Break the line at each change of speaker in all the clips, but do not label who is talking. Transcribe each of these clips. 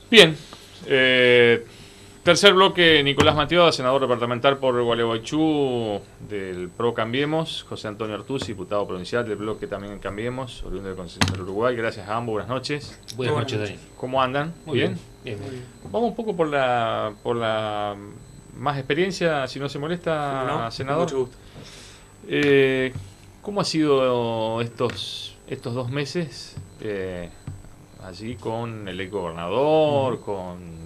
Bien. Tercer bloque, Nicolás Matioda, senador departamental por Gualeguaychú del PRO Cambiemos. José Antonio Artuz, diputado provincial del bloque también Cambiemos, oriundo de Concepción del Uruguay. Gracias a ambos, buenas noches.
Buenas noches, Dani.
¿Cómo andan?
Muy bien. Bien.
Vamos un poco por la más experiencia, si no se molesta,
No,
senador.
mucho gusto.
¿Cómo ha sido estos 2 meses allí con el ex gobernador, con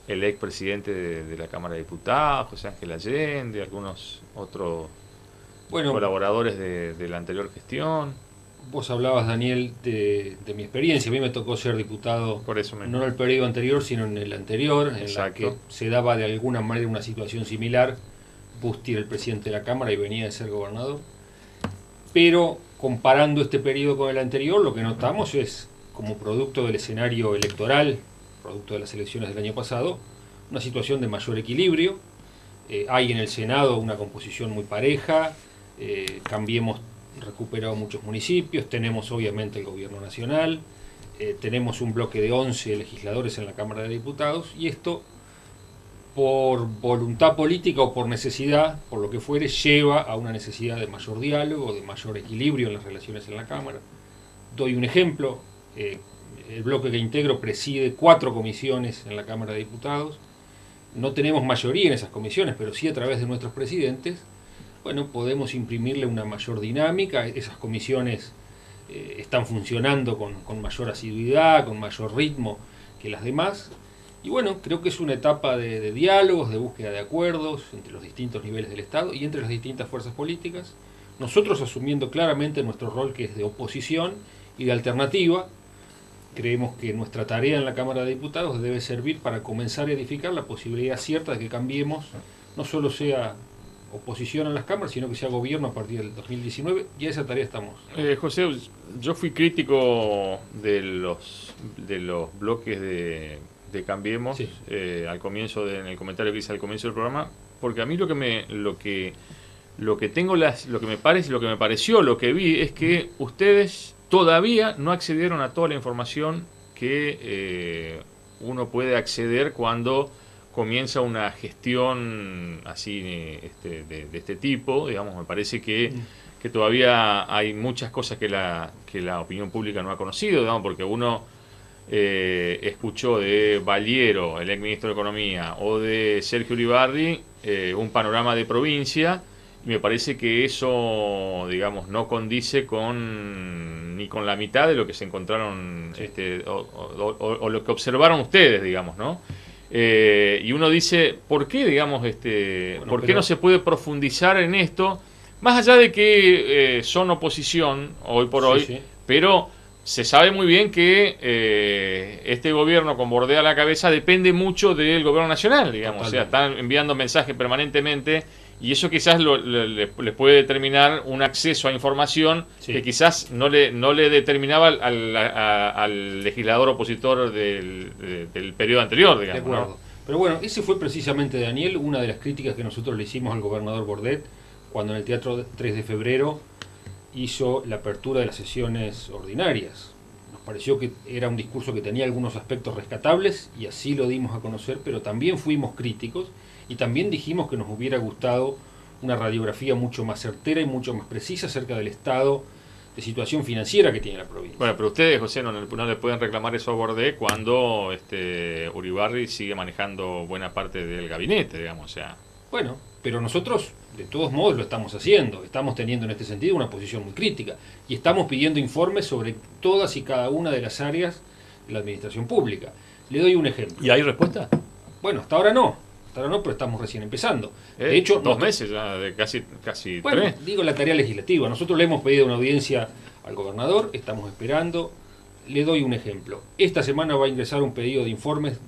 el ex presidente de la Cámara de Diputados, José Ángel Allende, algunos otros colaboradores de la anterior gestión?
Vos hablabas, Daniel, de mi experiencia. A mí me tocó ser diputado,
Por eso
no en el periodo anterior, sino en el anterior, en la
Exacto.
que se daba de alguna manera una situación similar. Busti era el presidente de la Cámara y venía de ser gobernador. Pero comparando este periodo con el anterior, lo que notamos es, como producto del escenario electoral, producto de las elecciones del año pasado, una situación de mayor equilibrio. Hay en el Senado una composición muy pareja. Cambiemos recuperado muchos municipios, tenemos obviamente el gobierno nacional, tenemos un bloque de 11 legisladores en la Cámara de Diputados, y esto, por voluntad política o por necesidad, por lo que fuere, lleva a una necesidad de mayor diálogo, de mayor equilibrio en las relaciones en la Cámara. Doy un ejemplo: el bloque que integro preside 4 comisiones en la Cámara de Diputados. No tenemos mayoría en esas comisiones, pero sí a través de nuestros presidentes, bueno, podemos imprimirle una mayor dinámica. Esas comisiones están funcionando con mayor asiduidad, con mayor ritmo que las demás. Y bueno, creo que es una etapa de diálogos, de búsqueda de acuerdos entre los distintos niveles del Estado y entre las distintas fuerzas políticas. Nosotros asumiendo claramente nuestro rol, que es de oposición y de alternativa. Creemos que nuestra tarea en la Cámara de Diputados debe servir para comenzar a edificar la posibilidad cierta de que Cambiemos no solo sea oposición en las cámaras, sino que sea gobierno a partir del 2019, y a esa tarea estamos.
José, yo fui crítico de los bloques de Cambiemos,
Sí.
al comienzo, en el comentario que hice al comienzo del programa, porque a mí lo que me pareció, lo que vi, es que ustedes todavía no accedieron a toda la información que uno puede acceder cuando comienza una gestión así de este tipo. Digamos, me parece que todavía hay muchas cosas que la opinión pública no ha conocido, digamos, porque uno escuchó de Valiero, el ex ministro de Economía, o de Sergio Uribarri, un panorama de provincia, y me parece que eso, digamos, no condice ni con la mitad de lo que se encontraron,
Sí.
o lo que observaron ustedes, digamos, ¿no? Y uno dice, ¿por qué, digamos, por qué no se puede profundizar en esto? Más allá de que son oposición hoy por hoy,
Sí.
pero se sabe muy bien que este gobierno con Bordea a la cabeza depende mucho del gobierno nacional, digamos.
Totalmente.
O sea, están enviando mensajes permanentemente, y eso quizás les puede determinar un acceso a información que quizás no le determinaba al legislador opositor del periodo anterior, digamos.
De acuerdo.
¿No?
Pero bueno, ese fue precisamente, Daniel, una de las críticas que nosotros le hicimos al gobernador Bordet cuando en el Teatro 3 de Febrero hizo la apertura de las sesiones ordinarias. Nos pareció que era un discurso que tenía algunos aspectos rescatables, y así lo dimos a conocer, pero también fuimos críticos y también dijimos que nos hubiera gustado una radiografía mucho más certera y mucho más precisa acerca del estado de situación financiera que tiene la provincia.
Bueno, pero ustedes, José, no le pueden reclamar eso a Bordet cuando Uribarri sigue manejando buena parte del gabinete, digamos. O sea,
bueno, pero nosotros de todos modos lo estamos haciendo, estamos teniendo en este sentido una posición muy crítica y estamos pidiendo informes sobre todas y cada una de las áreas de la administración pública. Le doy un ejemplo.
¿Y hay respuesta?
Bueno, hasta ahora no, pero estamos recién empezando. De hecho,
2 meses ya, de casi
bueno,
3.
digo, la tarea legislativa. Nosotros le hemos pedido una audiencia al gobernador, estamos esperando. Le doy un ejemplo. Esta semana va a ingresar un pedido de informes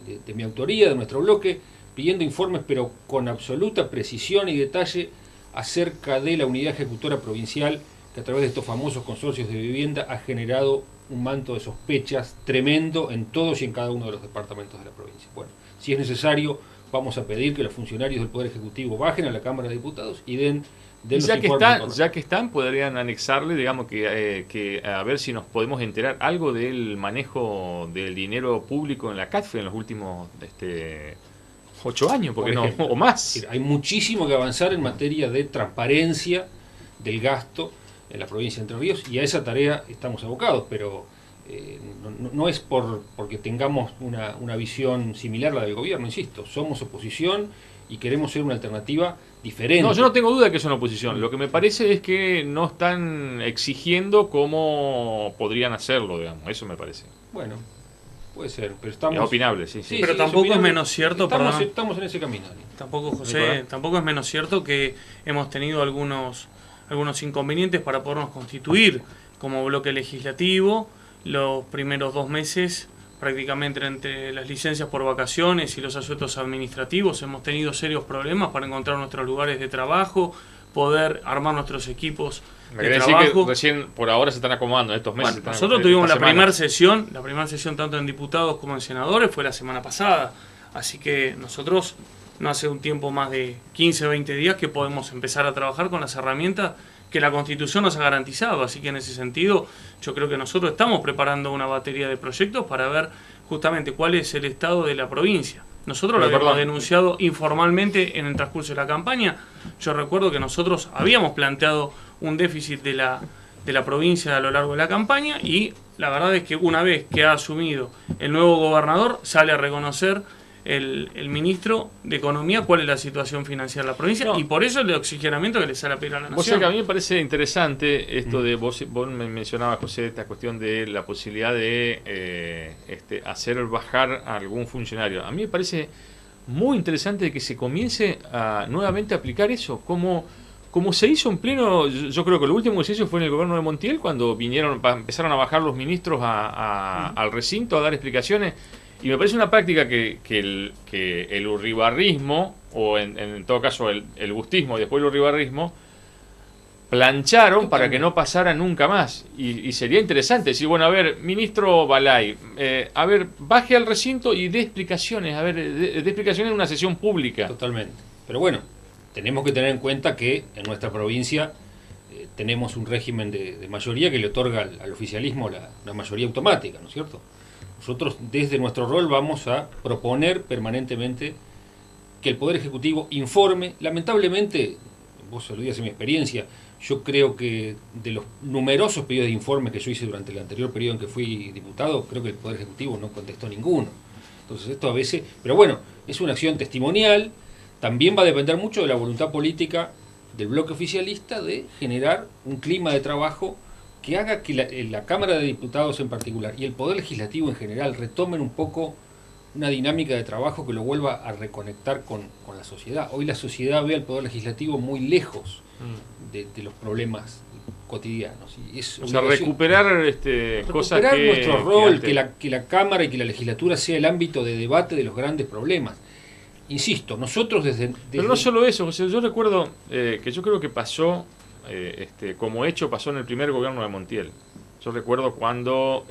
de mi autoría, de nuestro bloque, pidiendo informes, pero con absoluta precisión y detalle, acerca de la unidad ejecutora provincial, que a través de estos famosos consorcios de vivienda ha generado un manto de sospechas tremendo en todos y en cada uno de los departamentos de la provincia. Bueno, si es necesario, vamos a pedir que los funcionarios del Poder Ejecutivo bajen a la Cámara de Diputados y den los
Ya que
informes
están,
correctos.
ya que están, podrían anexarle, digamos, que a ver si nos podemos enterar algo del manejo del dinero público en la CATFE en los últimos 8 años, porque
Por ejemplo,
no, o más.
hay muchísimo que avanzar en materia de transparencia del gasto en la provincia de Entre Ríos y a esa tarea estamos abocados, pero no es porque tengamos una visión similar a la del gobierno, insisto, somos oposición y queremos ser una alternativa diferente.
No, yo no tengo duda de que son oposición. Lo que me parece es que no están exigiendo como podrían hacerlo, digamos. Eso me parece.
Bueno, puede ser, pero
Es
estamos...
opinable, sí.
Sí,
Pero
sí,
tampoco es
opinable.
menos cierto,
Estamos en ese camino.
tampoco, José,
Nicolás.
tampoco es menos cierto que hemos tenido algunos inconvenientes para podernos constituir como bloque legislativo. Los primeros 2 meses, prácticamente entre las licencias por vacaciones y los asuetos administrativos, hemos tenido serios problemas para encontrar nuestros lugares de trabajo, poder armar nuestros equipos
Me
de
quiere decir
trabajo.
que recién por ahora se están acomodando en estos meses.
Bueno, nosotros tuvimos la primera sesión tanto en diputados como en senadores, fue la semana pasada. Así que nosotros, no hace un tiempo más de 15 o 20 días que podemos empezar a trabajar con las herramientas que la Constitución nos ha garantizado. Así que en ese sentido, yo creo que nosotros estamos preparando una batería de proyectos para ver justamente cuál es el estado de la provincia. Nosotros lo habíamos denunciado informalmente en el transcurso de la campaña. Yo recuerdo que nosotros habíamos planteado un déficit de la provincia a lo largo de la campaña y la verdad es que una vez que ha asumido el nuevo gobernador sale a reconocer el ministro de Economía cuál es la situación financiera de la provincia y por eso el oxigenamiento que le sale a pedir a la
Vos sabés
nación.
que a mí me parece interesante esto de vos me mencionabas, José, esta cuestión de la posibilidad de hacer bajar a algún funcionario. A mí me parece muy interesante que se comience a nuevamente aplicar eso, como se hizo en pleno. Yo creo que lo último que se hizo fue en el gobierno de Montiel, cuando empezaron a bajar los ministros al recinto a dar explicaciones. Y me parece una práctica que el urribarrismo, o en todo caso el gustismo y después el urribarrismo, plancharon para que no pasara nunca más. Y sería interesante decir, bueno, a ver, ministro Balay, a ver, baje al recinto y dé explicaciones, dé explicaciones en una sesión pública.
Totalmente. Pero bueno, tenemos que tener en cuenta que en nuestra provincia tenemos un régimen de mayoría que le otorga al oficialismo la mayoría automática, ¿no es cierto? Nosotros desde nuestro rol vamos a proponer permanentemente que el Poder Ejecutivo informe. Lamentablemente, vos aludías en mi experiencia, yo creo que de los numerosos pedidos de informe que yo hice durante el anterior periodo en que fui diputado, creo que el Poder Ejecutivo no contestó ninguno. Entonces esto a veces, pero bueno, es una acción testimonial, también va a depender mucho de la voluntad política del bloque oficialista de generar un clima de trabajo que haga que la Cámara de Diputados en particular y el Poder Legislativo en general retomen un poco una dinámica de trabajo que lo vuelva a reconectar con la sociedad. Hoy la sociedad ve al Poder Legislativo muy lejos de los problemas cotidianos. Y es
O sea, recuperar cosas que...
nuestro rol,
que
que la Cámara y que la legislatura sea el ámbito de debate de los grandes problemas. Insisto, nosotros desde
Pero no solo eso, José, yo recuerdo que yo creo que pasó, como hecho pasó en el primer gobierno de Montiel. Yo recuerdo cuando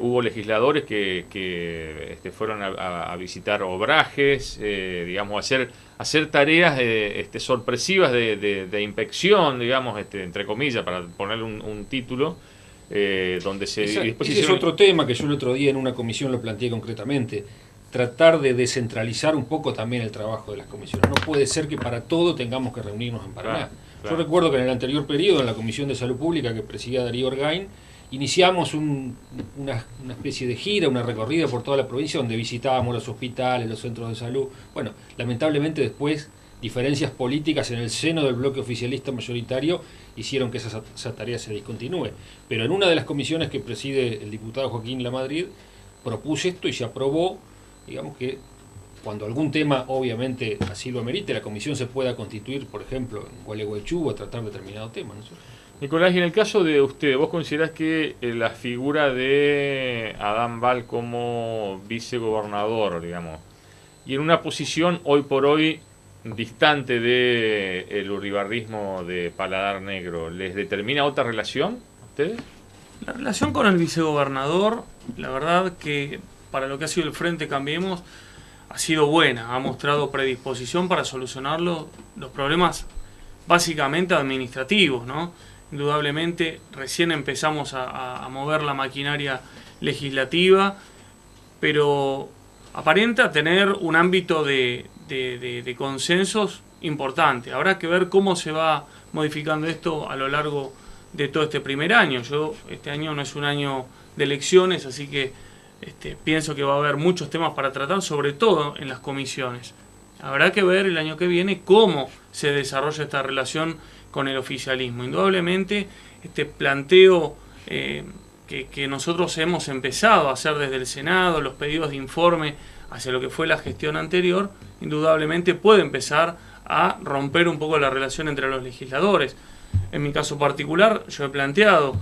hubo legisladores que fueron a visitar obrajes, digamos, hacer tareas sorpresivas de inspección, digamos, entre comillas, para ponerle un título, donde se...
Ese es otro tema que yo el otro día en una comisión lo planteé concretamente. Tratar de descentralizar un poco también el trabajo de las comisiones. No puede ser que para todo tengamos que reunirnos en Paraná. Yo recuerdo que en el anterior periodo, en la Comisión de Salud Pública que presidía Darío Orgain, iniciamos una especie de gira, una recorrida por toda la provincia donde visitábamos los hospitales, los centros de salud. Bueno, lamentablemente después diferencias políticas en el seno del bloque oficialista mayoritario hicieron que esa tarea se discontinúe. Pero en una de las comisiones que preside el diputado Joaquín Lamadrid, propuse esto y se aprobó, digamos que cuando algún tema obviamente así lo amerite, la comisión se pueda constituir, por ejemplo, en Gualeguaychú a tratar determinado tema, ¿no es cierto?
Nicolás, y en el caso de usted, ¿vos considerás que la figura de Adán Val como vicegobernador, digamos, y en una posición hoy por hoy distante del urribarrismo de Paladar Negro, les determina otra relación a ustedes?
La relación con el vicegobernador, la verdad que para lo que ha sido el Frente Cambiemos, ha sido buena, ha mostrado predisposición para solucionar los problemas básicamente administrativos, ¿no? Indudablemente recién empezamos a mover la maquinaria legislativa, pero aparenta tener un ámbito de consensos importante. Habrá que ver cómo se va modificando esto a lo largo de todo este primer año. Este año no es un año de elecciones, así que pienso que va a haber muchos temas para tratar, sobre todo en las comisiones. Habrá que ver el año que viene cómo se desarrolla esta relación con el oficialismo. Indudablemente, este planteo que nosotros hemos empezado a hacer desde el Senado, los pedidos de informe hacia lo que fue la gestión anterior, indudablemente puede empezar a romper un poco la relación entre los legisladores. En mi caso particular, yo he planteado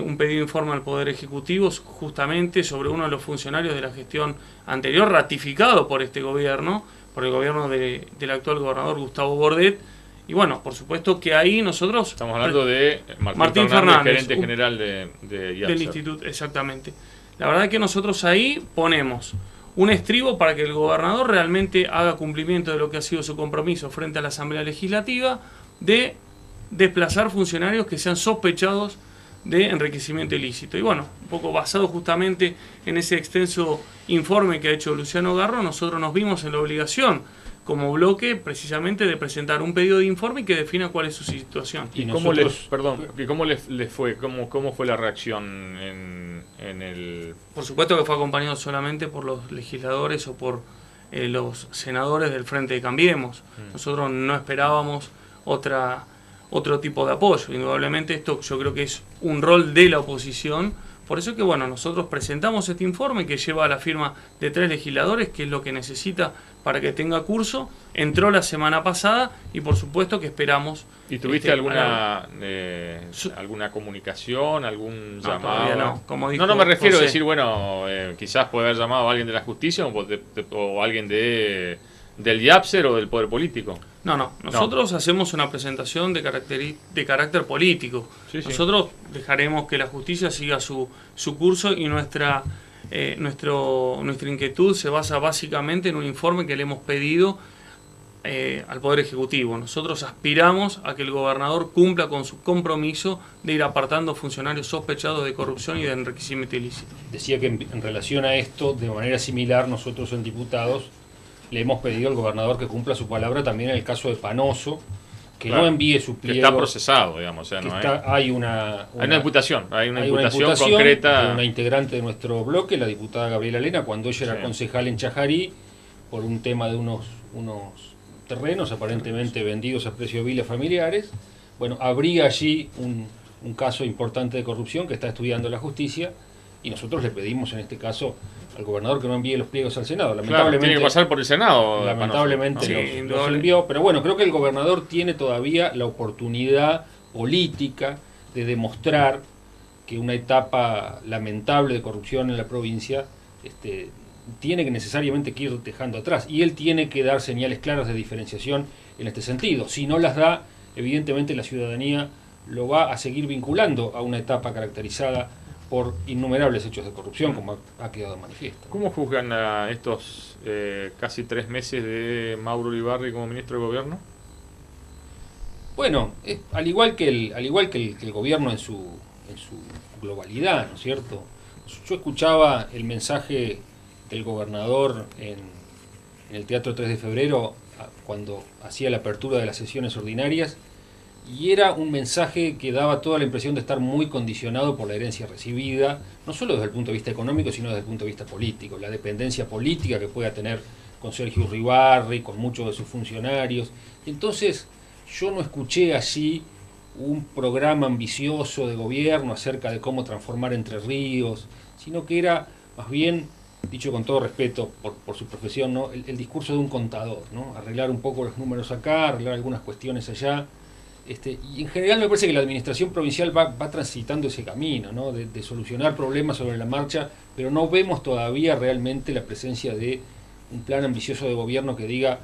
un pedido de informe al Poder Ejecutivo justamente sobre uno de los funcionarios de la gestión anterior, ratificado por este gobierno, por el gobierno del actual gobernador Gustavo Bordet. Y bueno, por supuesto que ahí nosotros...
Estamos hablando de Martín Fernández, gerente general de IAPSER.
Del instituto, exactamente. La verdad es que nosotros ahí ponemos un estribo para que el gobernador realmente haga cumplimiento de lo que ha sido su compromiso frente a la Asamblea Legislativa de desplazar funcionarios que sean sospechados de enriquecimiento ilícito. Y bueno, un poco basado justamente en ese extenso informe que ha hecho Luciano Garro, nosotros nos vimos en la obligación como bloque precisamente de presentar un pedido de informe que defina cuál es su situación.
¿Y cómo les fue? ¿Cómo fue la reacción en el...?
Por supuesto que fue acompañado solamente por los legisladores o por los senadores del Frente de Cambiemos. Nosotros no esperábamos otro tipo de apoyo. Indudablemente esto yo creo que es un rol de la oposición. Por eso que bueno, nosotros presentamos este informe que lleva la firma de 3 legisladores, que es lo que necesita para que tenga curso. Entró la semana pasada y por supuesto que esperamos.
¿Y tuviste alguna comunicación, algún llamado?
Todavía no. Como dijo
no me refiero
José.
a decir, bueno, quizás puede haber llamado a alguien de la justicia o alguien del IAPSER o del Poder Político.
No. Nosotros hacemos una presentación de carácter político.
Sí.
Nosotros dejaremos que la justicia siga su curso y nuestra inquietud se basa básicamente en un informe que le hemos pedido al Poder Ejecutivo. Nosotros aspiramos a que el gobernador cumpla con su compromiso de ir apartando funcionarios sospechados de corrupción y de enriquecimiento ilícito.
Decía que en relación a esto, de manera similar, nosotros en diputados le hemos pedido al gobernador que cumpla su palabra también en el caso de Panoso, que
claro,
no envíe su pliego.
Que está procesado, digamos. O sea,
hay una
imputación concreta.
De una integrante de nuestro bloque, la diputada Gabriela Lena, cuando ella era concejal en Chajarí, por un tema de unos terrenos aparentemente vendidos a precio vil a familiares. Bueno, habría allí un caso importante de corrupción que está estudiando la justicia, y nosotros le pedimos en este caso al gobernador que no envíe los pliegos al Senado. Lamentablemente,
tiene que pasar por el Senado.
Lamentablemente los envió, pero bueno, creo que el gobernador tiene todavía la oportunidad política de demostrar que una etapa lamentable de corrupción en la provincia tiene que necesariamente que ir dejando atrás, y él tiene que dar señales claras de diferenciación en este sentido. Si no las da, evidentemente la ciudadanía lo va a seguir vinculando a una etapa caracterizada por innumerables hechos de corrupción, como ha quedado manifiesto.
¿Cómo juzgan a estos casi 3 meses de Mauro Uribarri como ministro de Gobierno?
Bueno, al igual que el gobierno en su globalidad, ¿no es cierto? Yo escuchaba el mensaje del gobernador en el Teatro 3 de Febrero cuando hacía la apertura de las sesiones ordinarias, y era un mensaje que daba toda la impresión de estar muy condicionado por la herencia recibida, no solo desde el punto de vista económico, sino desde el punto de vista político, la dependencia política que pueda tener con Sergio Uribarri, con muchos de sus funcionarios. Entonces, yo no escuché allí un programa ambicioso de gobierno acerca de cómo transformar Entre Ríos, sino que era más bien, dicho con todo respeto por su profesión, ¿no? el discurso de un contador, ¿no? Arreglar un poco los números acá, arreglar algunas cuestiones allá. Y en general me parece que la administración provincial va transitando ese camino, ¿no? de solucionar problemas sobre la marcha, pero no vemos todavía realmente la presencia de un plan ambicioso de gobierno que diga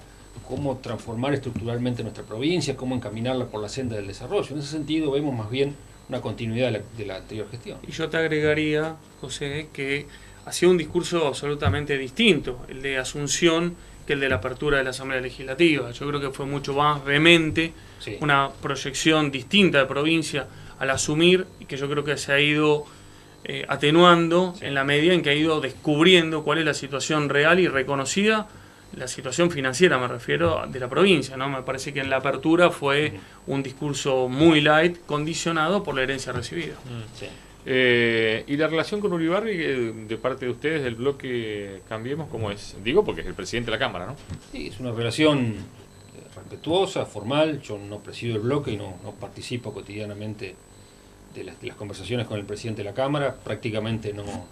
cómo transformar estructuralmente nuestra provincia, cómo encaminarla por la senda del desarrollo. En ese sentido vemos más bien una continuidad de la anterior gestión.
Y yo te agregaría, José, que hacía un discurso absolutamente distinto, el de Asunción, que el de la apertura de la Asamblea Legislativa. Yo creo que fue mucho más vehemente,
Sí.
una proyección distinta de provincia al asumir, y que yo creo que se ha ido atenuando en la medida en que ha ido descubriendo cuál es la situación real y reconocida, la situación financiera, me refiero, de la provincia, ¿no? Me parece que en la apertura fue un discurso muy light, condicionado por la herencia recibida.
Sí.
¿Y la relación con Uribarri de parte de ustedes del bloque Cambiemos, cómo es? Digo porque es el presidente de la Cámara, ¿no?
Sí, es una relación respetuosa, formal. Yo no presido el bloque y no participo cotidianamente de las conversaciones con el presidente de la Cámara. Prácticamente no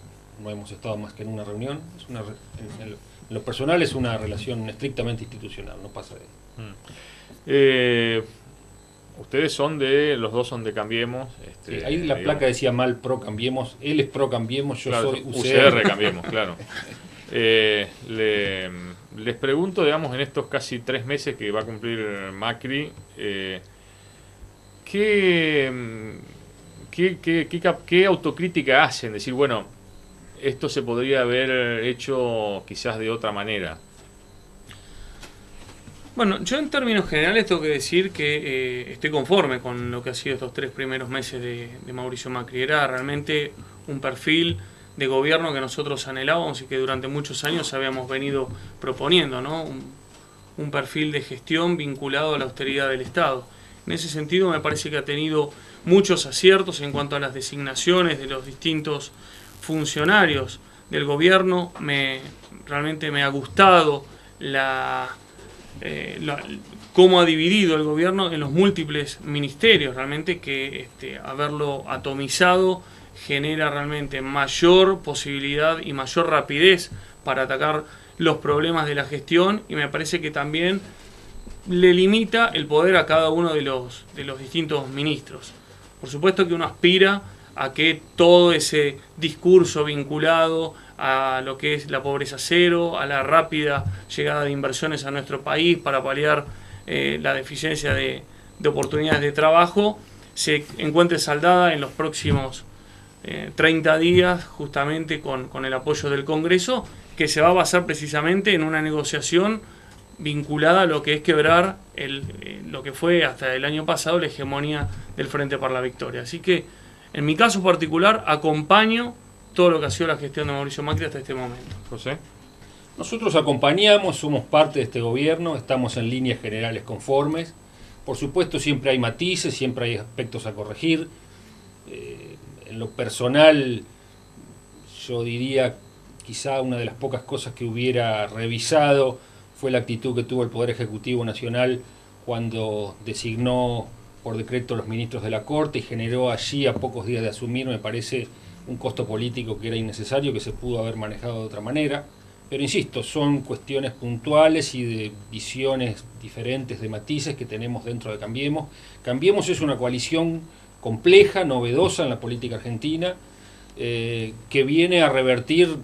hemos estado más que en una reunión. En lo personal es una relación estrictamente institucional, no pasa de ahí.
Ustedes los dos son de Cambiemos.
Sí, ahí la placa decía mal pro Cambiemos, él es pro Cambiemos, yo
claro,
soy
UCR Cambiemos, claro. Les pregunto, digamos, en estos casi 3 meses que va a cumplir Macri, ¿qué autocrítica hacen? Decir, bueno, esto se podría haber hecho quizás de otra manera.
Bueno, yo en términos generales tengo que decir que estoy conforme con lo que ha sido estos 3 primeros meses de Mauricio Macri. Era realmente un perfil de gobierno que nosotros anhelábamos y que durante muchos años habíamos venido proponiendo, ¿no? Un perfil de gestión vinculado a la austeridad del Estado. En ese sentido me parece que ha tenido muchos aciertos en cuanto a las designaciones de los distintos funcionarios del gobierno. Realmente me ha gustado cómo ha dividido el gobierno en los múltiples ministerios. Realmente que haberlo atomizado genera realmente mayor posibilidad y mayor rapidez para atacar los problemas de la gestión, y me parece que también le limita el poder a cada uno de los distintos ministros. Por supuesto que uno aspira a que todo ese discurso vinculado a lo que es la pobreza cero, a la rápida llegada de inversiones a nuestro país para paliar la deficiencia de oportunidades de trabajo, se encuentre saldada en los próximos 30 días, justamente con el apoyo del Congreso, que se va a basar precisamente en una negociación vinculada a lo que es quebrar lo que fue hasta el año pasado la hegemonía del Frente para la Victoria. Así que, en mi caso particular, acompaño todo lo que ha sido la gestión de Mauricio Macri hasta este momento.
José.
Nosotros acompañamos, somos parte de este gobierno, estamos en líneas generales conformes. Por supuesto siempre hay matices, siempre hay aspectos a corregir. En lo personal, yo diría, quizá una de las pocas cosas que hubiera revisado fue la actitud que tuvo el Poder Ejecutivo Nacional cuando designó por decreto los ministros de la Corte y generó allí, a pocos días de asumir, me parece, un costo político que era innecesario, que se pudo haber manejado de otra manera. Pero insisto, son cuestiones puntuales y de visiones diferentes, de matices que tenemos dentro de Cambiemos. Cambiemos es una coalición compleja, novedosa en la política argentina, que viene a revertir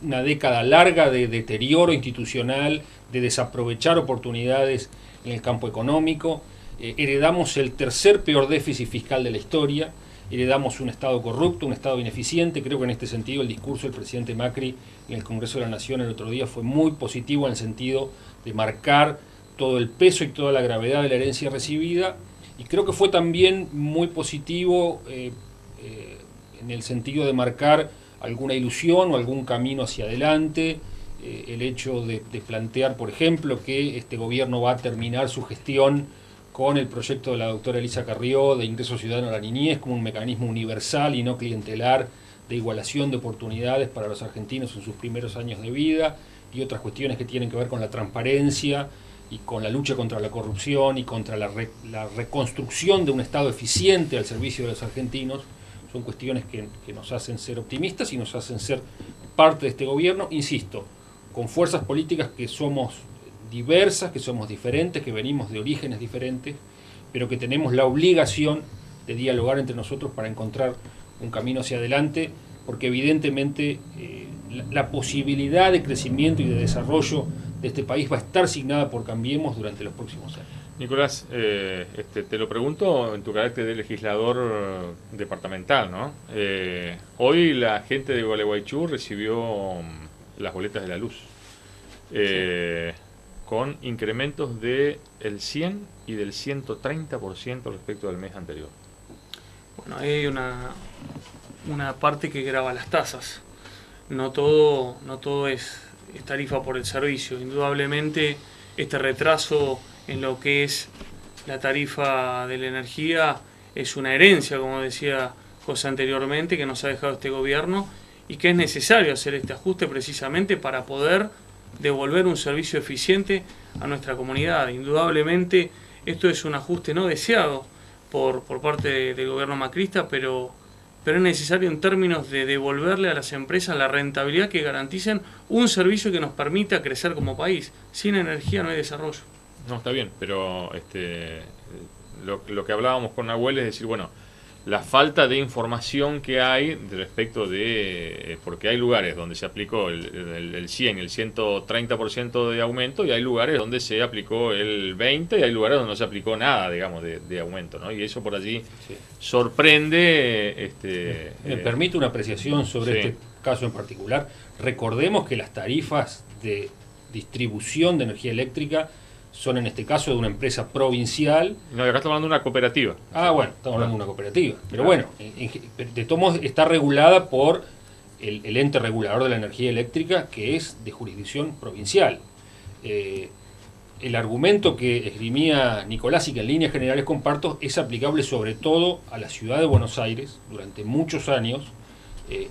una década larga de deterioro institucional, de desaprovechar oportunidades en el campo económico. Heredamos el tercer peor déficit fiscal de la historia, heredamos un Estado corrupto, un Estado ineficiente. Creo que en este sentido el discurso del presidente Macri en el Congreso de la Nación el otro día fue muy positivo en el sentido de marcar todo el peso y toda la gravedad de la herencia recibida, y creo que fue también muy positivo en el sentido de marcar alguna ilusión o algún camino hacia adelante. El hecho de plantear, por ejemplo, que este gobierno va a terminar su gestión con el proyecto de la doctora Elisa Carrió de ingreso ciudadano a la niñez como un mecanismo universal y no clientelar de igualación de oportunidades para los argentinos en sus primeros años de vida, y otras cuestiones que tienen que ver con la transparencia y con la lucha contra la corrupción y contra la reconstrucción de un Estado eficiente al servicio de los argentinos. Son cuestiones que nos hacen ser optimistas y nos hacen ser parte de este gobierno, insisto, con fuerzas políticas que somos diversas, que somos diferentes, que venimos de orígenes diferentes, pero que tenemos la obligación de dialogar entre nosotros para encontrar un camino hacia adelante, porque evidentemente la posibilidad de crecimiento y de desarrollo de este país va a estar signada por Cambiemos durante los próximos años.
Nicolás, te lo pregunto en tu carácter de legislador departamental, ¿no? Hoy la gente de Gualeguaychú recibió las boletas de la luz con incrementos del 100 y del 130% respecto del mes anterior.
Bueno, hay una parte que grava las tasas. No todo es tarifa por el servicio. Indudablemente este retraso en lo que es la tarifa de la energía es una herencia, como decía José anteriormente, que nos ha dejado este gobierno y que es necesario hacer este ajuste precisamente para poder devolver un servicio eficiente a nuestra comunidad. Indudablemente esto es un ajuste no deseado por parte del gobierno macrista, pero es necesario en términos de devolverle a las empresas la rentabilidad que garanticen un servicio que nos permita crecer como país. Sin energía no hay desarrollo.
No, está bien, pero lo que hablábamos con Nahuel es decir, bueno, la falta de información que hay respecto de... porque hay lugares donde se aplicó el 100 y el 130% de aumento, y hay lugares donde se aplicó el 20% y hay lugares donde no se aplicó nada, digamos, de aumento, ¿no? Y eso por allí sorprende...
Me permite una apreciación sobre este caso en particular. Recordemos que las tarifas de distribución de energía eléctrica son en este caso de una empresa provincial.
No, acá estamos hablando de una cooperativa.
Ah, bueno, estamos hablando de una cooperativa. Pero bueno, de todos modos está regulada por el ente regulador de la energía eléctrica, que es de jurisdicción provincial. El argumento que esgrimía Nicolás y que en líneas generales comparto es aplicable sobre todo a la ciudad de Buenos Aires. Durante muchos años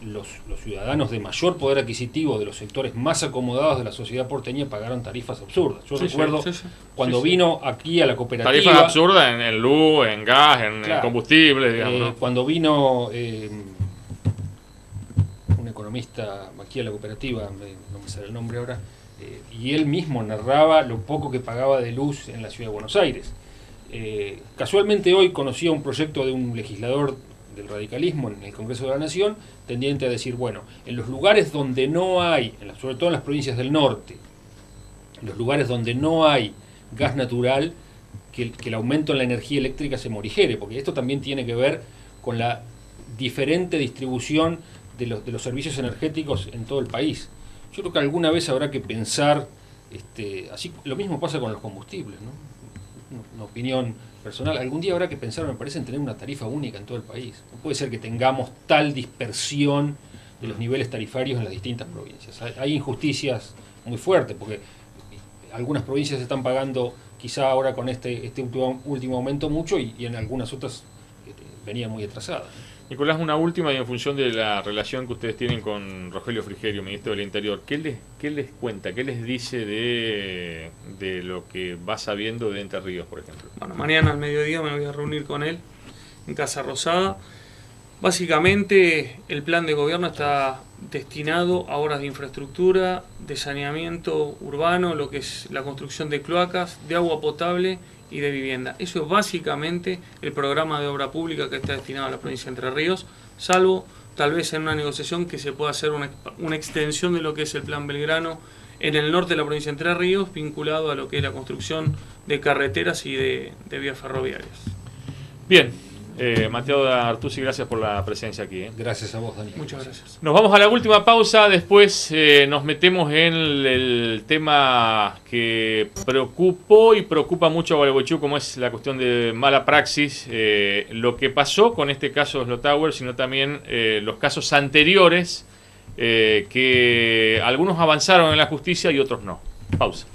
los ciudadanos de mayor poder adquisitivo, de los sectores más acomodados de la sociedad porteña, pagaron tarifas absurdas. Yo recuerdo cuando vino aquí a la cooperativa...
Tarifas absurdas en luz, en gas, en combustible, digamos, ¿no?
Cuando vino un economista aquí a la cooperativa, no me sale el nombre ahora, y él mismo narraba lo poco que pagaba de luz en la ciudad de Buenos Aires. Casualmente hoy conocí un proyecto de un legislador del radicalismo en el Congreso de la Nación, tendiente a decir, bueno, en los lugares donde no hay, sobre todo en las provincias del norte, en los lugares donde no hay gas natural, que el aumento en la energía eléctrica se morigere, porque esto también tiene que ver con la diferente distribución de los servicios energéticos en todo el país. Yo creo que alguna vez habrá que pensar, así lo mismo pasa con los combustibles, ¿no? Una opinión personal, algún día habrá que pensar, me parece, en tener una tarifa única en todo el país. No puede ser que tengamos tal dispersión de los niveles tarifarios en las distintas provincias. Hay injusticias muy fuertes, porque algunas provincias están pagando quizá ahora con este último aumento mucho y en algunas otras venía muy atrasadas.
Nicolás, una última, y en función de la relación que ustedes tienen con Rogelio Frigerio, ministro del Interior, ¿qué les cuenta, qué les dice de lo que va sabiendo de Entre Ríos, por ejemplo?
Bueno, mañana al mediodía me voy a reunir con él en Casa Rosada. Básicamente el plan de gobierno está destinado a obras de infraestructura, de saneamiento urbano, lo que es la construcción de cloacas, de agua potable y de vivienda. Eso es básicamente el programa de obra pública que está destinado a la provincia de Entre Ríos, salvo tal vez en una negociación que se pueda hacer una extensión de lo que es el Plan Belgrano en el norte de la provincia de Entre Ríos, vinculado a lo que es la construcción de carreteras y de vías ferroviarias.
Bien. Mateo Artusi, gracias por la presencia aquí.
Gracias a vos, Daniel.
Muchas gracias.
Nos vamos a la última pausa, después nos metemos en el tema que preocupó y preocupa mucho a Gualeguaychú, como es la cuestión de mala praxis, lo que pasó con este caso de Slow Tower, sino también los casos anteriores, que algunos avanzaron en la justicia y otros no. Pausa.